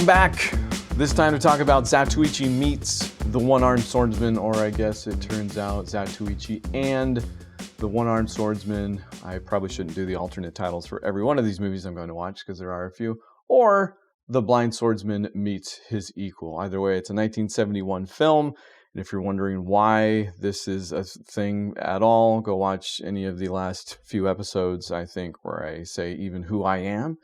I'm back. This time to talk about Zatoichi meets the One-Armed Swordsman, or I guess it turns out Zatoichi and the One-Armed Swordsman. I probably shouldn't do the alternate titles for every one of these movies I'm going to watch because there are a few. Or The Blind Swordsman meets his equal. Either way, it's a 1971 film. And if you're wondering why this is a thing at all, go watch any of the last few episodes, I think, where I say even who I am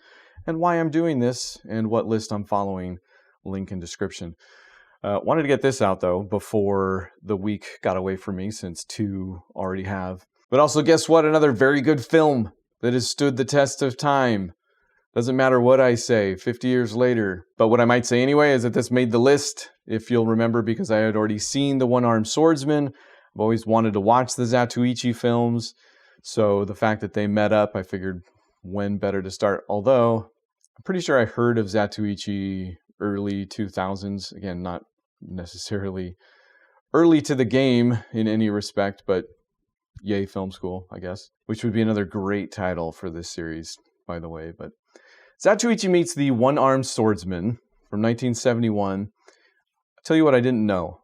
and why I'm doing this and what list I'm following. Link in description. Wanted to get this out, though, before the week got away from me, since two already have. But also, guess what? Another very good film that has stood the test of time. Doesn't matter what I say 50 years later. But what I might say anyway is that this made the list, if you'll remember, because I had already seen The One-Armed Swordsman. I've always wanted to watch the Zatoichi films. So the fact that they met up, I figured when better to start. Although, I'm pretty sure I heard of Zatoichi early 2000s. Again, not necessarily early to the game in any respect, but yay film school, I guess. Which would be another great title for this series, by the way. But Zatoichi meets the One-Armed Swordsman from 1971. I'll tell you what I didn't know.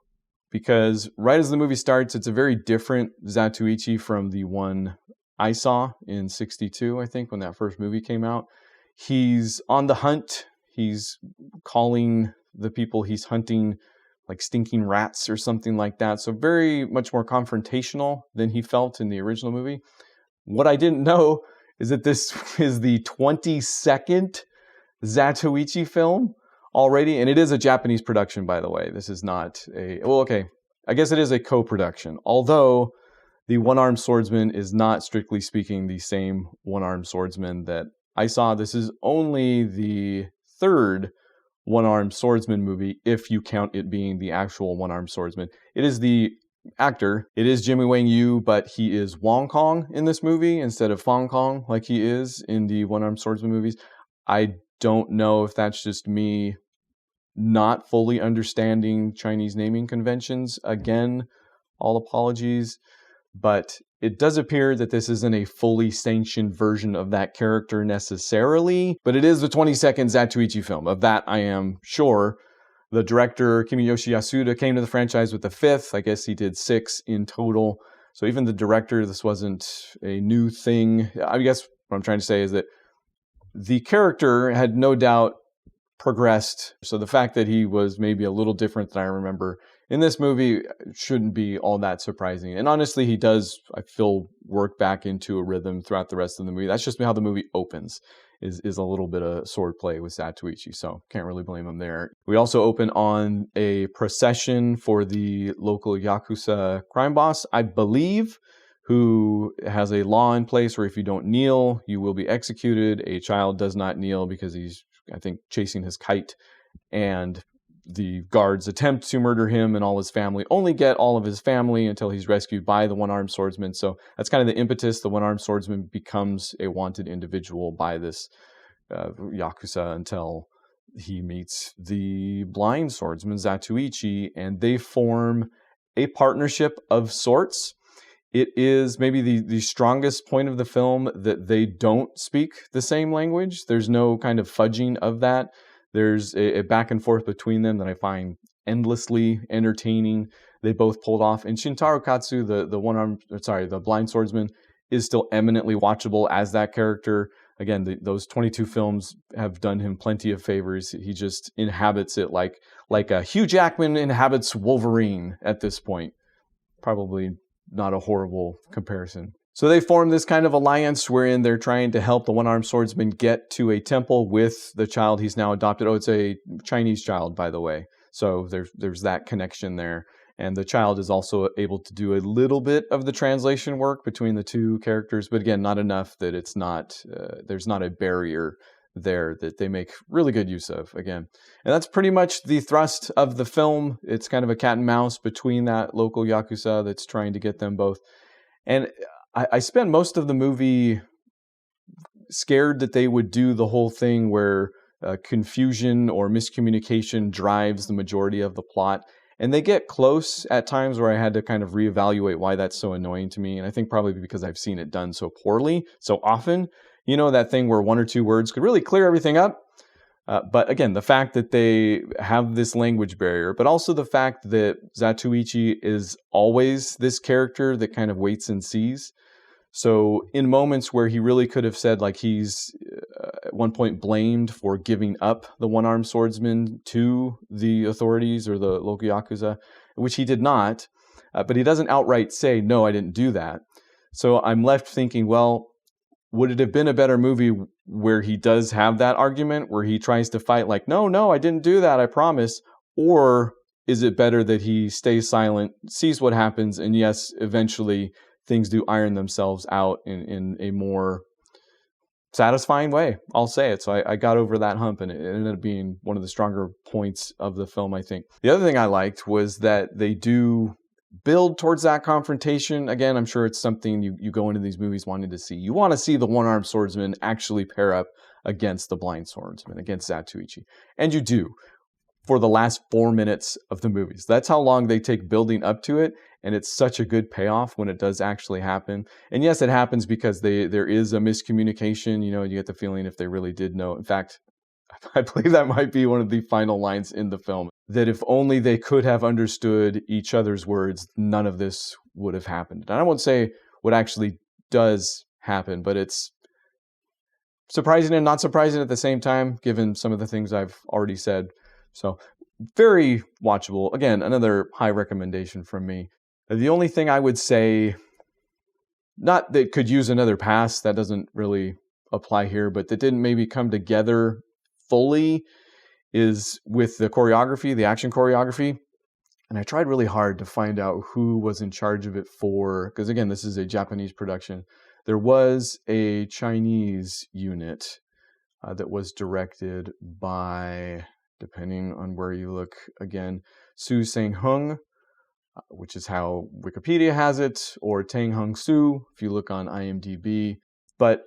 Because right as the movie starts, it's a very different Zatoichi from the one I saw in 62, I think, when that first movie came out. He's on the hunt. He's calling the people he's hunting like stinking rats or something like that. So very much more confrontational than he felt in the original movie. What I didn't know is that this is the 22nd Zatoichi film already. And it is a Japanese production, by the way. This is not a... Well, okay. I guess it is a co-production. Although the One-Armed Swordsman is not, strictly speaking, the same One-Armed Swordsman that I saw. This is only the third One-Armed Swordsman movie, if you count it being the actual One-Armed Swordsman. It is the actor. It is Jimmy Wang Yu, but he is Wong Kong in this movie instead of Fong Kong like he is in the One-Armed Swordsman movies. I don't know if that's just me not fully understanding Chinese naming conventions. Again, all apologies. But it does appear that this isn't a fully sanctioned version of that character necessarily, but it is the 22nd Zatoichi film. Of that, I am sure. The director, Kiyoshi Yasuda, came to the franchise with the fifth. I guess he did 6 in total. So even the director, this wasn't a new thing. I guess what I'm trying to say is that the character had no doubt progressed. So the fact that he was maybe a little different than I remember in this movie shouldn't be all that surprising. And honestly, he does, I feel, work back into a rhythm throughout the rest of the movie. That's just how the movie opens, is a little bit of swordplay with Zatoichi. So can't really blame him there. We also open on a procession for the local Yakuza crime boss, I believe, who has a law in place where if you don't kneel, you will be executed. A child does not kneel because he's, I think, chasing his kite, and the guards attempt to murder him and all his family, only get all of his family until he's rescued by the One-Armed Swordsman. So that's kind of the impetus. The One-Armed Swordsman becomes a wanted individual by this Yakuza until he meets the blind swordsman, Zatoichi, and they form a partnership of sorts. It is maybe the strongest point of the film that they don't speak the same language. There's no kind of fudging of that. There's a back and forth between them that I find endlessly entertaining. They both pulled off. And Shintaro Katsu, the blind swordsman, is still eminently watchable as that character. Again, those 22 films have done him plenty of favors. He just inhabits it like Hugh Jackman inhabits Wolverine at this point. Probably not a horrible comparison. So they form this kind of alliance wherein they're trying to help the One-Armed Swordsman get to a temple with the child he's now adopted. Oh, it's a Chinese child, by the way. So there's that connection there. And the child is also able to do a little bit of the translation work between the two characters, but again, not enough that it's not, there's not a barrier there that they make really good use of, again. And that's pretty much the thrust of the film. It's kind of a cat and mouse between that local Yakuza that's trying to get them both. And I spent most of the movie scared that they would do the whole thing where confusion or miscommunication drives the majority of the plot. And they get close at times where I had to kind of reevaluate why that's so annoying to me. And I think probably because I've seen it done so poorly, so often. You know, that thing where one or two words could really clear everything up. But again, the fact that they have this language barrier, but also the fact that Zatoichi is always this character that kind of waits and sees. So in moments where he really could have said, like he's at one point blamed for giving up the one-armed swordsman to the authorities or the local Yakuza, which he did not, but he doesn't outright say, no, I didn't do that. So I'm left thinking, well, would it have been a better movie where he does have that argument, where he tries to fight like, no, I didn't do that, I promise? Or is it better that he stays silent, sees what happens, and yes, eventually things do iron themselves out in a more satisfying way? I'll say it. So I got over that hump, and it ended up being one of the stronger points of the film, I think. The other thing I liked was that they do build towards that confrontation. Again, I'm sure it's something you go into these movies wanting to see. You want to see the one-armed swordsman actually pair up against the blind swordsman, against Zatoichi. And you do for the last 4 minutes of the movies. That's how long they take building up to it, and it's such a good payoff when it does actually happen. And yes, it happens because there is a miscommunication. You get the feeling if they really did know. In fact, I believe that might be one of the final lines in the film, that if only they could have understood each other's words, none of this would have happened. And I won't say what actually does happen, but it's surprising and not surprising at the same time, given some of the things I've already said. So very watchable. Again, another high recommendation from me. The only thing I would say, not that could use another pass, that doesn't really apply here, but that didn't maybe come together fully, is with the choreography, the action choreography. And I tried really hard to find out who was in charge of it because again, this is a Japanese production. There was a Chinese unit that was directed by, depending on where you look, again, Su Sang-hung, which is how Wikipedia has it, or Tang Hung Soo, if you look on IMDb. But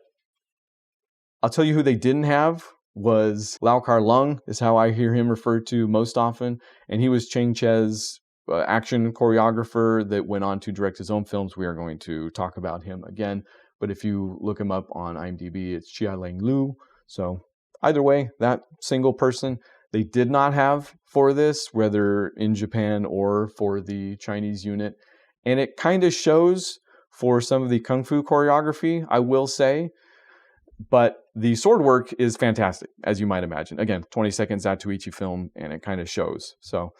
I'll tell you who they didn't have was Lau Kar Lung, is how I hear him referred to most often. And he was Chang Che's action choreographer that went on to direct his own films. We are going to talk about him again. But if you look him up on IMDb, it's Chia Lang Lu. So either way, that single person they did not have for this, whether in Japan or for the Chinese unit. And it kind of shows for some of the kung fu choreography, I will say. But the sword work is fantastic, as you might imagine. Again, 20-second Zatoichi film, and it kind of shows. So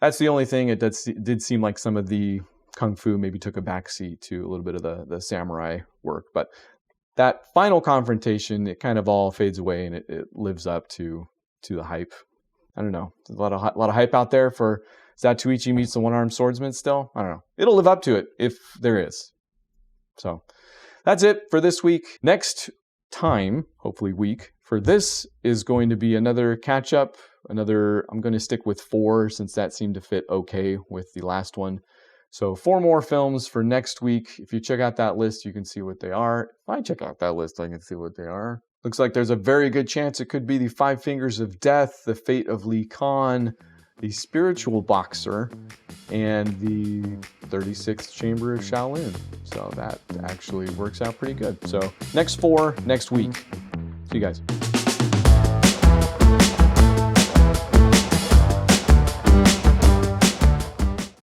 that's the only thing. It did seem like some of the kung fu maybe took a backseat to a little bit of the samurai work. But that final confrontation, it kind of all fades away, and it lives up to the hype. I don't know. There's a lot of hype out there for Zatoichi meets the one-armed swordsman still. I don't know. It'll live up to it if there is. So that's it for this week. Next time, hopefully week, for this is going to be another catch-up. I'm going to stick with 4 since that seemed to fit okay with the last one. So 4 more films for next week. If you check out that list, you can see what they are. If I check out that list, I can see what they are. Looks like there's a very good chance it could be The Five Fingers of Death, The Fate of Li Khan, The Spiritual Boxer, and The 36th Chamber of Shaolin. So that actually works out pretty good. So next 4 next week. See you guys.